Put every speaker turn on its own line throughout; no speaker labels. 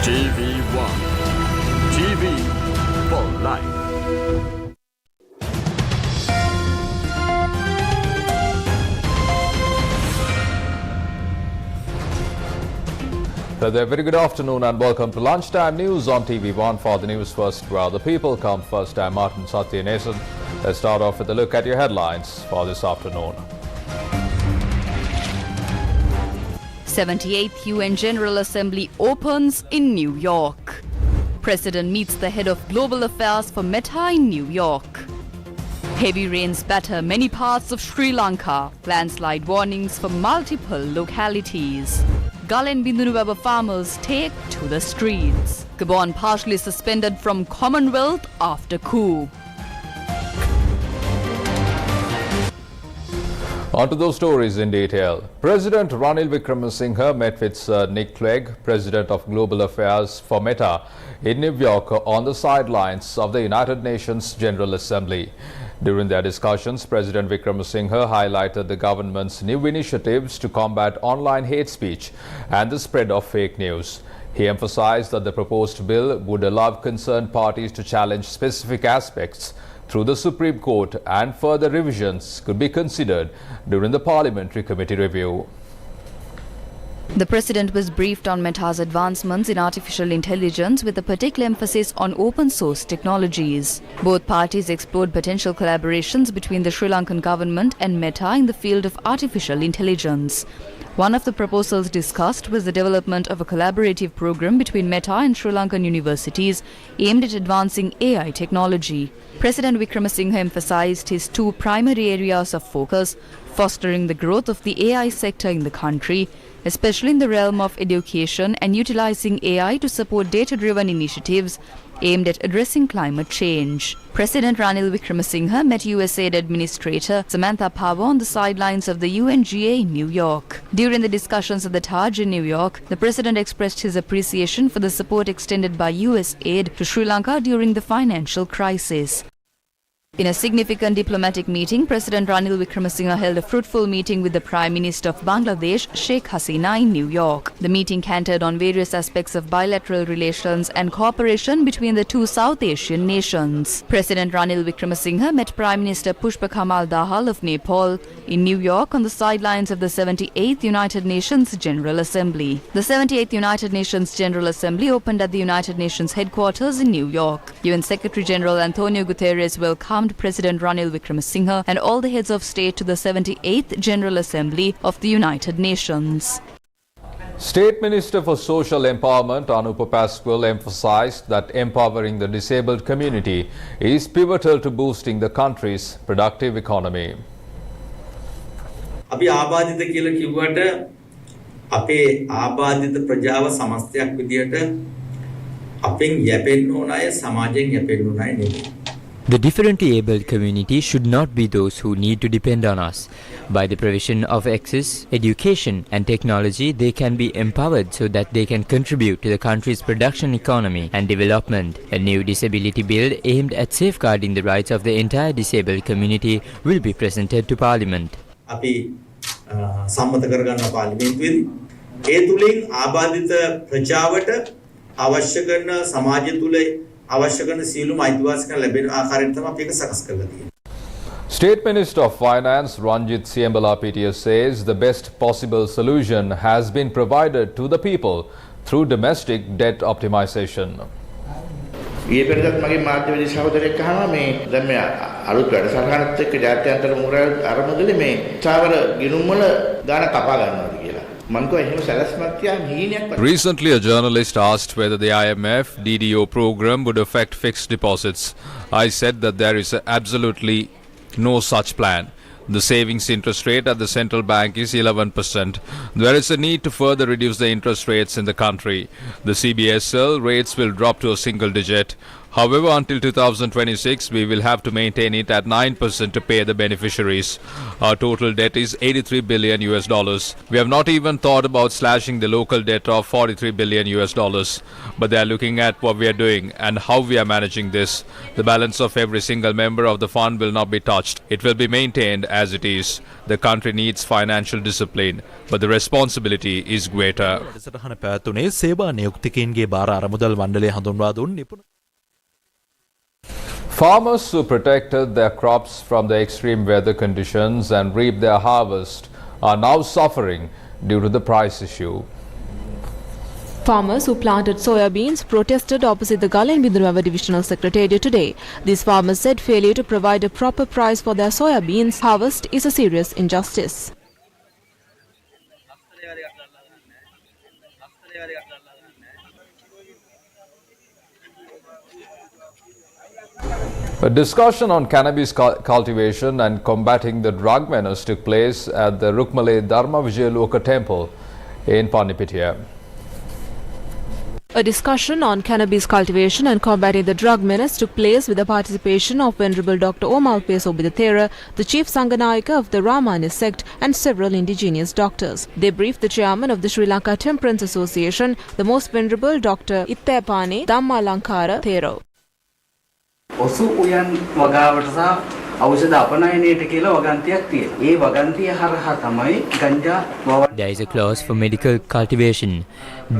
TV1 TV for life.
A very good afternoon and welcome to Lunchtime News on TV1. For the news first, where the people come first. I'm Martin Satyanesan. Let's start off with a look at your headlines for this afternoon.
78th UN General Assembly opens in New York. President meets the head of global affairs for Meta in New York. Heavy rains batter many parts of Sri Lanka. Landslide warnings for multiple localities. Gull and Bindunubaba farmers take to the streets. Gabon partially suspended from Commonwealth after coup.
On to those stories in detail. President Ranil Wickremesinghe met with Sir Nick Clegg, President of Global Affairs for Meta, in New York on the sidelines of the United Nations General Assembly. During their discussions, President Wickremesinghe highlighted the government's new initiatives to combat online hate speech and the spread of fake news. He emphasized that the proposed bill would allow concerned parties to challenge specific aspects through the Supreme Court, and further revisions could be considered during the Parliamentary Committee review.
The President was briefed on Meta's advancements in artificial intelligence with a particular emphasis on open source technologies. Both parties explored potential collaborations between the Sri Lankan government and Meta in the field of artificial intelligence. One of the proposals discussed was the development of a collaborative program between Meta and Sri Lankan universities aimed at advancing AI technology. President Wickremesinghe emphasized his two primary areas of focus: fostering the growth of the AI sector in the country, especially in the realm of education, and utilizing AI to support data-driven initiatives aimed at addressing climate change. President Ranil Wickremesinghe met USAID Administrator Samantha Power on the sidelines of the UNGA in New York. During the discussions at the Taj in New York, the President expressed his appreciation for the support extended by USAID to Sri Lanka during the financial crisis. In a significant diplomatic meeting, President Ranil Wickremesinghe held a fruitful meeting with the Prime Minister of Bangladesh, Sheikh Hasina, in New York. The meeting cantered on various aspects of bilateral relations and cooperation between the two South Asian nations. President Ranil Wickremesinghe met Prime Minister Pushpa Kamal Dahal of Nepal in New York on the sidelines of the 78th United Nations General Assembly. The 78th United Nations General Assembly opened at the United Nations headquarters in New York. UN Secretary General Antonio Guterres welcomed President Ranil Wickremesinghe and all the heads of state to the 78th General Assembly of the United Nations.
State Minister for Social Empowerment Anupa Pasquale emphasized that empowering the disabled community is pivotal to boosting the country's productive economy.
අපි ආබාධිත කියලා කිව්වට අපේ ආබාධිත ප්‍රජාව සමස්තයක් විදියට අපෙන් යැපෙන්න ඕන අය සමාජයෙන් යැපෙන්න ඕන අය නෙමෙයි.
The differently abled community should not be those who need to depend on us. By the provision of access, education and technology, they can be empowered so that they can contribute to the country's production economy and development. A new disability bill aimed at safeguarding the rights of the entire disabled community will be presented to Parliament.
අපි සම්මත කරගන්න පාර්ලිමේන්තුවේදී ඒ තුලින් ආබාධිත ප්‍රජාවට අවශ්‍ය කරන සමාජය තුල අවශ්‍ය කරන සියලුම අයිතිවාසිකම් ලැබෙන ආකාරයට තමයි අපි ඒක සකස් කරලා තියෙන්නේ.
State Minister of Finance Ranjit Siambala PTS says the best possible solution has been provided to the people through domestic debt optimization.
ඊයේ පෙරේදත් මගේ මාධ්‍යවේදී සහෝදරයෙක් අහනවා මේ දැන් මේ අලුත් වැඩසටහනත් එක්ක ජාත්‍යන්තර මුරල් අරමුදලේ මේ සාවර ගිණුම් වල දාන කපා ගන්නවාද කියලා. මම කිව්වා එහෙම සැලැස්මක් තියා හීනයක්.
Recently, a journalist asked whether the IMF DDO program would affect fixed deposits. I said that there is absolutely no such plan. The savings interest rate at the central bank is 11%. There is a need to further reduce the interest rates in the country. The CBSL rates will drop to a single digit. However, until 2026, we will have to maintain it at 9% to pay the beneficiaries. Our total debt is 83 billion US dollars. We have not even thought about slashing the local debt of 43 billion US dollars. But they are looking at what we are doing and how we are managing this. The balance of every single member of the fund will not be touched. It will be maintained as it is. The country needs financial discipline, but the responsibility is greater. Farmers who protected their crops from the extreme weather conditions and reaped their harvest are now suffering due to the price issue.
Farmers who planted soya beans protested opposite the Gala and Bindruava Divisional Secretariat today. These farmers said failure to provide a proper price for their soya beans harvest is a serious injustice.
A discussion on cannabis cultivation and combating the drug menace took place at the Rukmale Dharma Vijayaloka temple in Panipitya.
A discussion on cannabis cultivation and combating the drug menace took place with the participation of Venerable Dr. Omalpe Sobhitathera, the Chief Sanganayaka of the Ramana sect, and several indigenous doctors. They briefed the chairman of the Sri Lanka Temperance Association, the Most Venerable Dr. Ittapane Dhammalankara Thero.
ඔසු උයන් වගාවට සහ ඖෂධ අපනයනයට කියලා වගන්තියක් තියෙනවා. ඒ වගන්තිය හරහා තමයි ගංජා
There is a clause for medical cultivation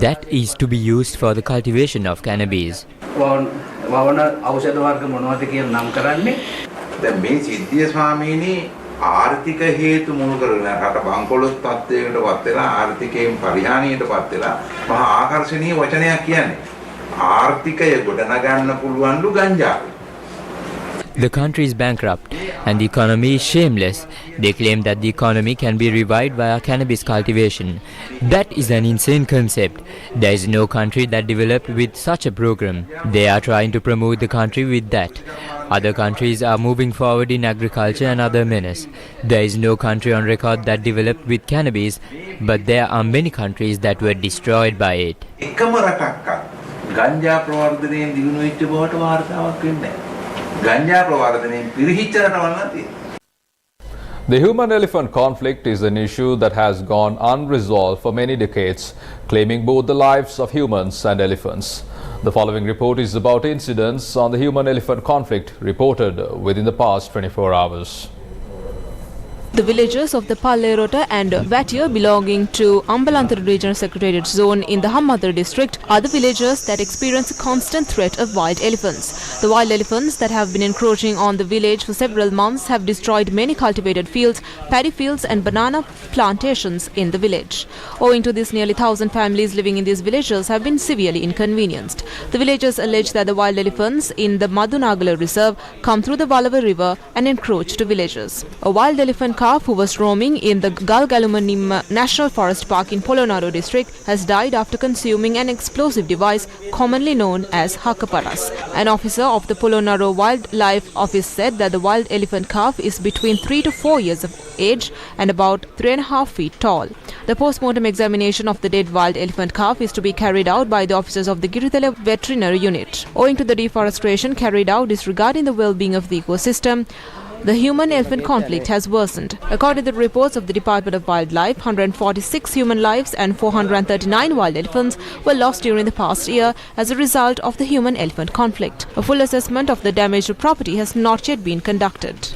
that is to be used for the cultivation of cannabis.
වවන ඖෂධ වර්ග මොනවද කියලා නම් කරන්නේ.
දැන් මේ සිද්ධිය ස්වාමීනි ආර්ථික හේතු මුල් කරගෙන රට බංකොලොත් තත්ත්වයකටපත් වෙලා ආර්ථිකයෙන් පරිහානියටපත් වෙලා මහා ආකර්ෂණීය වචනයක් කියන්නේ. ආර්ථිකය ගොඩනගන්න පුළුවන්ලු ගංජාව.
The country is bankrupt and the economy is shameless. They claim that the economy can be revived via cannabis cultivation. That is an insane concept. There is no country that developed with such a program. They are trying to promote the country with that. Other countries are moving forward in agriculture and other menace. There is no country on record that developed with cannabis, but there are many countries that were destroyed by it.
එකම රටක්වත් ගංජා ප්‍රවර්ධනයෙන් දිනු වෙච්ච බවට වාර්තාවක් වෙන්නේ නැහැ. ගංජා ප්‍රවර්ධනයෙන් පිරිහිච්ච රටවල් නැති.
The human-elephant conflict is an issue that has gone unresolved for many decades, claiming both the lives of humans and elephants. The following report is about incidents on the human-elephant conflict reported within the past 24 hours.
The villages of the Pallerota and Vatier belonging to Ambalantara Regional Secretariat Zone in the Hammadar district are the villages that experience a constant threat of wild elephants. The wild elephants that have been encroaching on the village for several months have destroyed many cultivated fields, paddy fields and banana plantations in the village. Owing to this, nearly 1,000 families living in these villages have been severely inconvenienced. The villagers allege that the wild elephants in the Madunagala Reserve come through the Valava River and encroach to villages. A wild elephant calf who was roaming in the Galgalumanim National Forest Park in Polonnaruwa district has died after consuming an explosive device commonly known as hakaparas. An officer of the Polonnaruwa Wildlife Office said that the wild elephant calf is between 3 to 4 years of age and about 3.5 feet tall. The post-mortem examination of the dead wild elephant calf is to be carried out by the officers of the Girithala Veterinary Unit. Owing to the deforestation carried out disregarding the well-being of the ecosystem, the human-elephant conflict has worsened. According to the reports of the Department of Wildlife, 146 human lives and 439 wild elephants were lost during the past year as a result of the human-elephant conflict. A full assessment of the damage to property has not yet been conducted.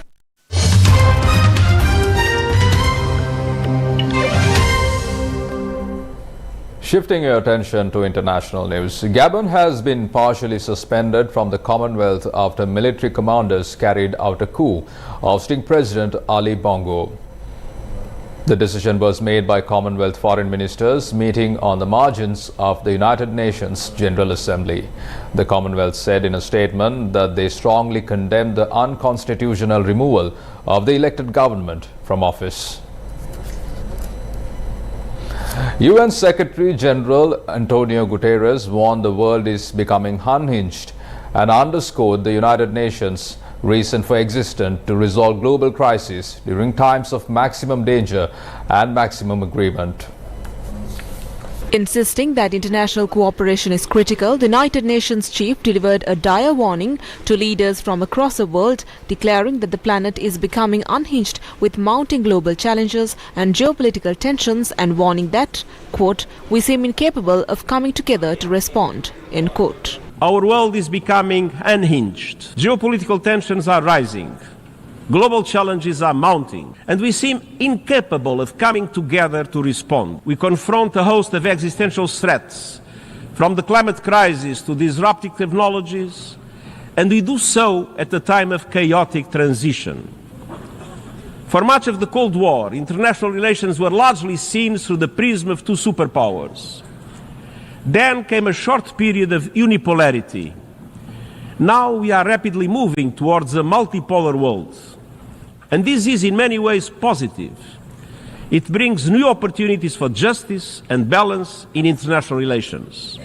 Shifting your attention to international news, Gabon has been partially suspended from the Commonwealth after military commanders carried out a coup, ousting President Ali Bongo. The decision was made by Commonwealth foreign ministers meeting on the margins of the United Nations General Assembly. The Commonwealth said in a statement that they strongly condemned the unconstitutional removal of the elected government from office. UN Secretary General Antonio Guterres warned the world is becoming unhinged and underscored the United Nations' reason for existence to resolve global crises during times of maximum danger and maximum agreement.
Insisting that international cooperation is critical, the United Nations chief delivered a dire warning to leaders from across the world, declaring that the planet is becoming unhinged with mounting global challenges and geopolitical tensions, and warning that, quote, "we seem incapable of coming together to respond," end quote.
Our world is becoming unhinged. Geopolitical tensions are rising. Global challenges are mounting, and we seem incapable of coming together to respond. We confront a host of existential threats, from the climate crisis to disruptive technologies, and we do so at a time of chaotic transition. For much of the Cold War, international relations were largely seen through the prism of two superpowers. Then came a short period of unipolarity. Now we are rapidly moving towards a multipolar world. And this is in many ways positive. It brings new opportunities for justice and balance in international relations.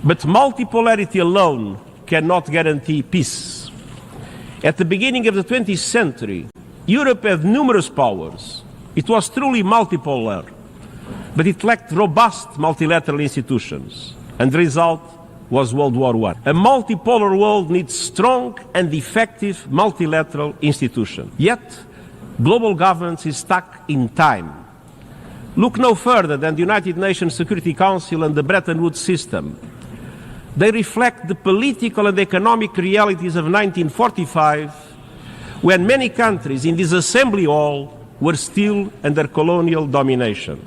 But multipolarity alone cannot guarantee peace. At the beginning of the 20th century, Europe had numerous powers. It was truly multipolar, but it lacked robust multilateral institutions. And the result was World War I. A multipolar world needs strong and effective multilateral institutions. Yet, global governance is stuck in time. Look no further than the United Nations Security Council and the Bretton Woods system. They reflect the political and economic realities of 1945, when many countries in this assembly hall were still under colonial domination.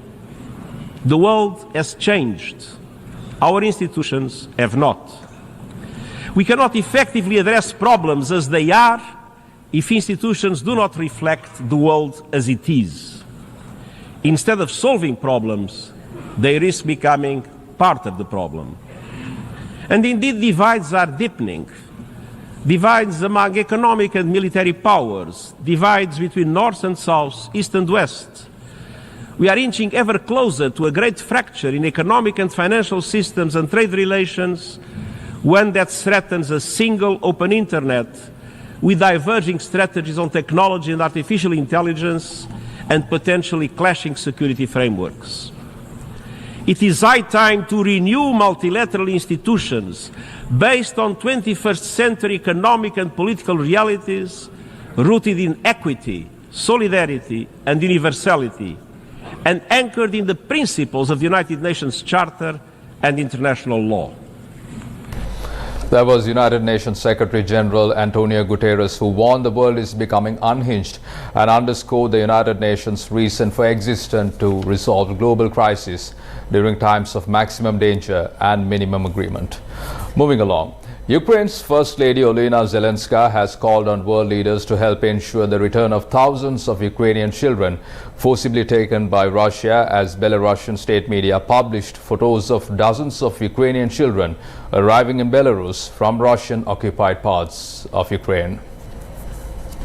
The world has changed. Our institutions have not. We cannot effectively address problems as they are if institutions do not reflect the world as it is. Instead of solving problems, they risk becoming part of the problem. And indeed, divides are deepening. Divides among economic and military powers, divides between North and South, East and West. We are inching ever closer to a great fracture in economic and financial systems and trade relations, one that threatens a single open internet with diverging strategies on technology and artificial intelligence and potentially clashing security frameworks. It is high time to renew multilateral institutions based on 21st century economic and political realities rooted in equity, solidarity, and universality, and anchored in the principles of the United Nations Charter and international law.
That was United Nations Secretary General Antonio Guterres, who warned the world is becoming unhinged and underscored the United Nations' reason for existence to resolve global crises during times of maximum danger and minimum agreement. Moving along. Ukraine's First Lady Olena Zelenska has called on world leaders to help ensure the return of thousands of Ukrainian children forcibly taken by Russia, as Belarusian state media published photos of dozens of Ukrainian children arriving in Belarus from Russian-occupied parts of Ukraine.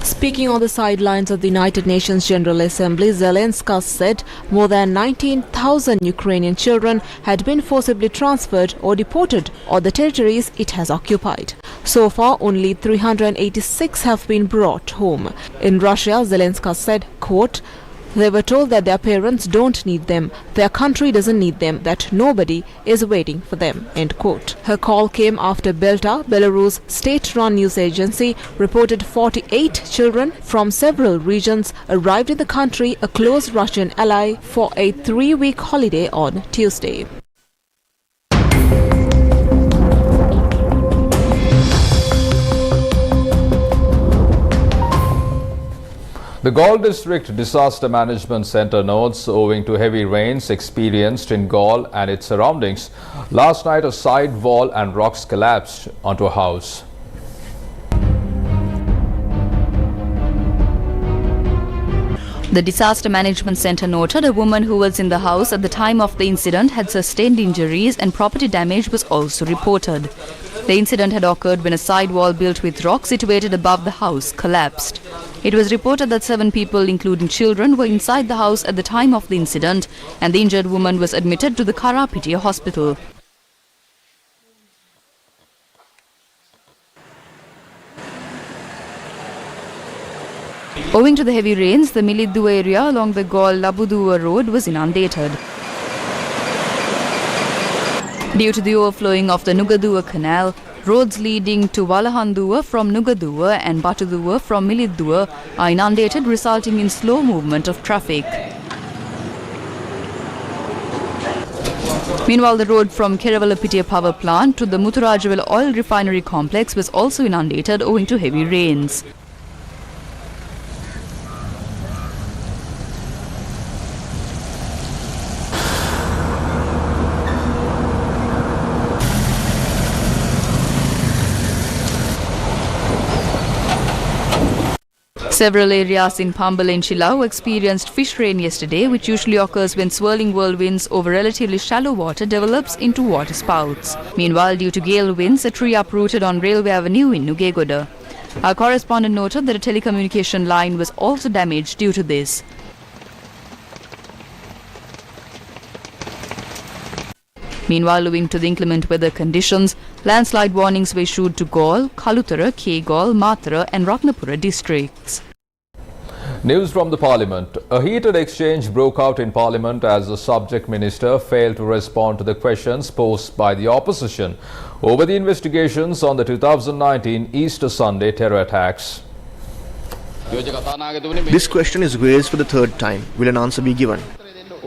Speaking on the sidelines of the United Nations General Assembly, Zelenska said more than 19,000 Ukrainian children had been forcibly transferred or deported or the territories it has occupied. So far, only 386 have been brought home. In Russia, Zelenska said, quote, "They were told that their parents don't need them, their country doesn't need them, that nobody is waiting for them," end quote. Her call came after Belta, Belarus' state-run news agency, reported 48 children from several regions arrived in the country, a close Russian ally, for a 3-week holiday on Tuesday.
The Galle District Disaster Management Center notes, owing to heavy rains experienced in Galle and its surroundings, last night a side wall and rocks collapsed onto a house.
The Disaster Management Center noted a woman who was in the house at the time of the incident had sustained injuries and property damage was also reported. The incident had occurred when a side wall built with rock situated above the house collapsed. It was reported that 7 people, including children, were inside the house at the time of the incident, and the injured woman was admitted to the Karapiti hospital. Owing to the heavy rains, the Miliddu area along the Galle-Labudua road was inundated. Due to the overflowing of the Nugaduwa Canal, roads leading to Walahanduwa from Nugaduwa and Batuduwa from Miliduwa are inundated, resulting in slow movement of traffic. Meanwhile, the road from Keravalapitia power plant to the Muthurajavel oil refinery complex was also inundated owing to heavy rains. Several areas in Pambal and Chilau experienced fish rain yesterday, which usually occurs when swirling whirlwinds over relatively shallow water develops into water spouts. Meanwhile, due to gale winds, a tree uprooted on Railway Avenue in Nugegoda. Our correspondent noted that a telecommunication line was also damaged due to this. Meanwhile, owing to the inclement weather conditions, landslide warnings were issued to Gaul, Kalutara, Kegaul, Matara and Ratnapura districts.
News from the Parliament. A heated exchange broke out in Parliament as the subject minister failed to respond to the questions posed by the opposition over the investigations on the 2019 Easter Sunday terror attacks.
This question is raised for the third time. Will an answer be given? I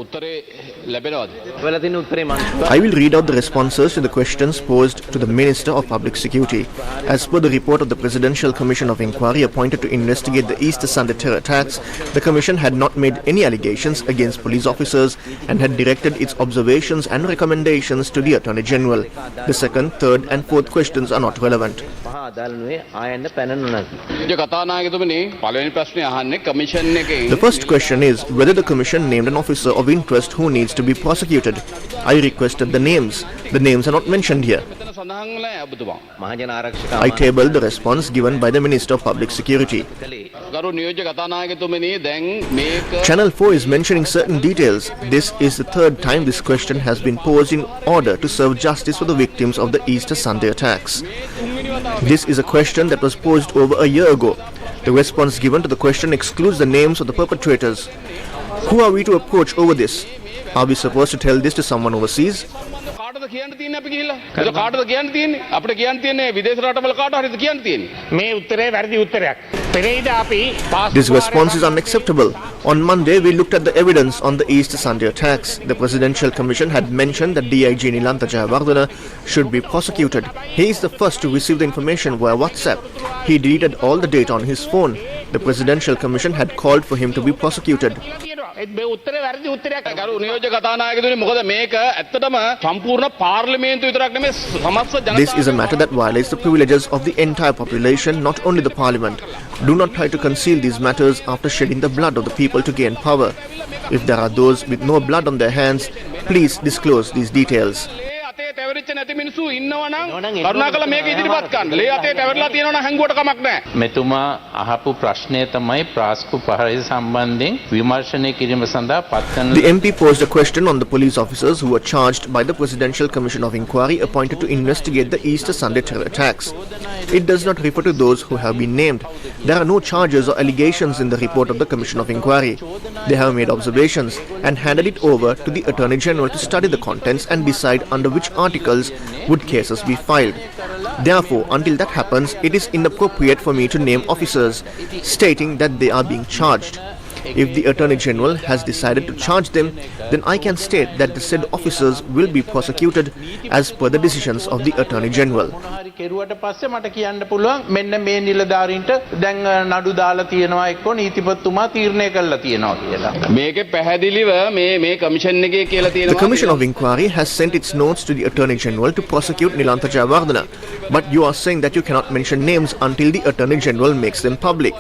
will read out the responses to the questions posed to the Minister of Public Security. As per the report of the Presidential Commission of Inquiry appointed to investigate the Easter Sunday terror attacks, the Commission had not made any allegations against police officers and had directed its observations and recommendations to the Attorney General. The second, third and fourth questions are not relevant. The first question is whether the Commission named an officer of interest who needs to be prosecuted. I requested the names. The names are not mentioned here. I tabled the response given by the Minister of Public Security. Channel 4 is mentioning certain details. This is the third time this question has been posed in order to serve justice for the victims of the Easter Sunday attacks. This is a question that was posed over a year ago. The response given to the question excludes the names of the perpetrators. Who are we to approach over this? Are we supposed to tell this to someone overseas? This response is unacceptable. On Monday, we looked at the evidence on the Easter Sunday attacks. The Presidential Commission had mentioned that DIG Nilantha Jayawardena should be prosecuted. He is the first to receive the information via WhatsApp. He deleted all the data on his phone. The Presidential Commission had called for him to be prosecuted. This is a matter that violates the privileges of the entire population, not only the Parliament. Do not try to conceal these matters after shedding the blood of the people to gain power. If there are those with no blood on their hands, please disclose these details. The MP posed a question on the police officers who were charged by the Presidential Commission of Inquiry appointed to investigate the Easter Sunday terror attacks. It does not refer to those who have been named. There are no charges or allegations in the report of the Commission of Inquiry. They have made observations and handed it over to the Attorney General to study the contents and decide under which articles would cases be filed. Therefore, until that happens, it is inappropriate for me to name officers, stating that they are being charged. If the Attorney General has decided to charge them, then I can state that the said officers will be prosecuted as per the decisions of the Attorney General. The Commission of Inquiry has sent its notes to the Attorney General to prosecute Nilantha Jayawardena, but you are saying that you cannot mention names until the Attorney General makes them public.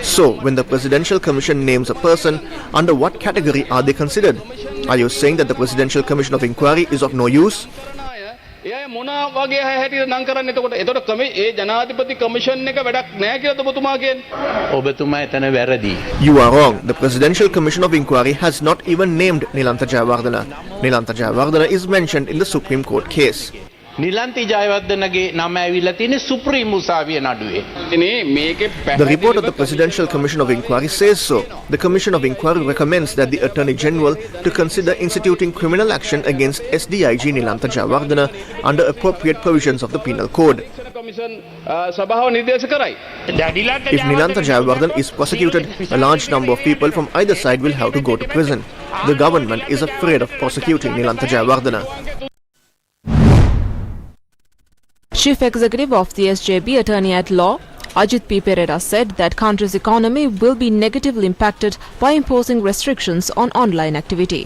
So, when the Presidential Commission names a person, under what category are they considered? Are you saying that the Presidential Commission of Inquiry is of no use? You are wrong. The Presidential Commission of Inquiry has not even named Nilantha Jayawardena. Nilantha Jayawardena is mentioned in the Supreme Court case.
නිලන්ති ජයවර්ධනගේ නම ඇවිල්ලා තියෙන්නේ supreme උසාවිය නඩුවේ.
The report of the Presidential Commission of Inquiry says so. The Commission of Inquiry recommends that the Attorney General to consider instituting criminal action against SDIG Nilantha Jayawardena under appropriate provisions of the Penal Code. If Nilantha Jayawardena is prosecuted, a large number of people from either side will have to go to prison. The government is afraid of prosecuting Nilantha Jayawardena.
Chief Executive of the SJB, Attorney at Law, Ajit P. Pereira said that country's economy will be negatively impacted by imposing restrictions on online activity.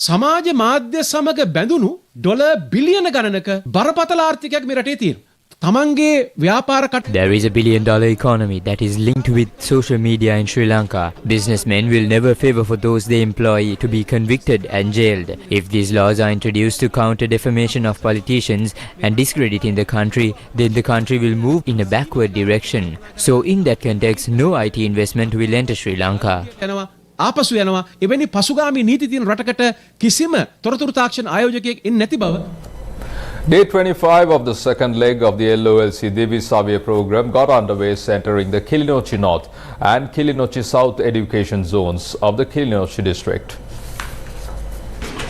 සමාජ මාධ්‍ය සමග බැඳුණු dollar බිලියන ගණනක බරපතල ආර්ථිකයක් මේ රටේ තියෙනවා. තමන්ගේ ව්‍යාපාර
There is a $1 billion economy that is linked with social media in Sri Lanka. Businessmen will never favor for those they employ to be convicted and jailed. If these laws are introduced to counter defamation of politicians and discredit in the country, then the country will move in a backward direction. So in that context, no IT investment will enter Sri Lanka.
ආපසු යනවා. එවැනි පසුගාමී නීති තියෙන රටකට කිසිම තොරතුරු තාක්ෂණ ආයෝජකයෙක් ඉන්නේ නැති බව.
Day 25 of the second leg of the LOLC Divi Savya program got underway, centering the Kilinochchi North and Kilinochchi South education zones of the Kilinochchi district.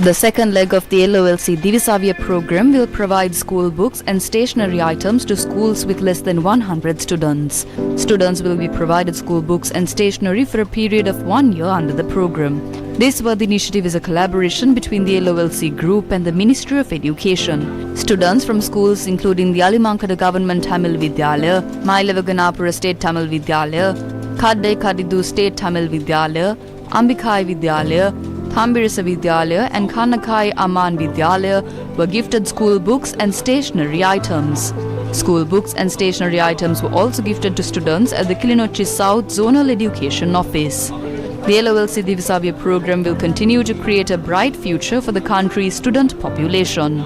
The second leg of the LOLC Divi Savya program will provide school books and stationery items to schools with less than 100 students. Students will be provided school books and stationery for a period of 1 year under the program. This World initiative is a collaboration between the LOLC group and the Ministry of Education. Students from schools including the Alimankada Government Tamil Vidyalaya, Mailawaganapura State Tamil Vidyalaya, Kaddai Kadidu State Tamil Vidyalaya, Ambikai Vidyalaya, Thambirasa Vidyalaya and Kanakai Aman Vidyalaya were gifted school books and stationery items. School books and stationery items were also gifted to students at the Kilinochchi South Zonal Education Office. The LOLC Divi Savya program will continue to create a bright future for the country's student population.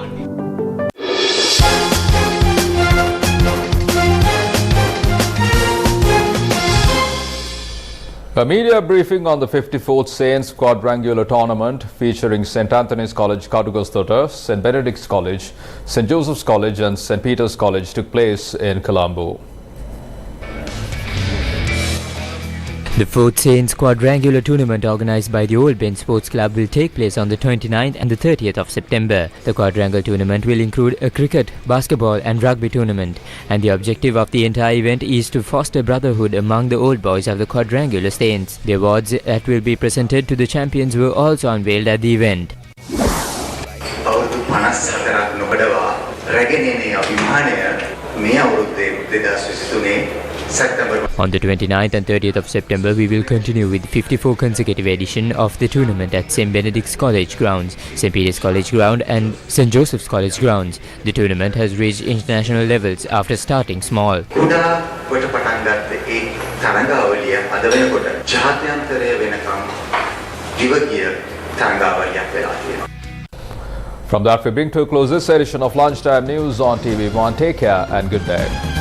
A media briefing on the 54th Saints Quadrangular Tournament featuring St. Anthony's College, Kadugastota, St. Benedict's College, St. Joseph's College and St. Peter's College took place in Colombo.
The 4th Saints Quadrangular Tournament organised by the Old Ben Sports Club will take place on the 29th and the 30th of September. The Quadrangular Tournament will include a cricket, basketball and rugby tournament, and the objective of the entire event is to foster brotherhood among the old boys of the Quadrangular Saints. The awards that will be presented to the champions were also unveiled at the event. On the 29th and 30th of September, we will continue with 54 consecutive edition of the tournament at St. Benedict's College grounds, St. Peter's College ground and St. Joseph's College grounds. The tournament has reached international levels after starting small.
From that, we bring to a close this edition of Lunchtime News on TV1. Take care and good day.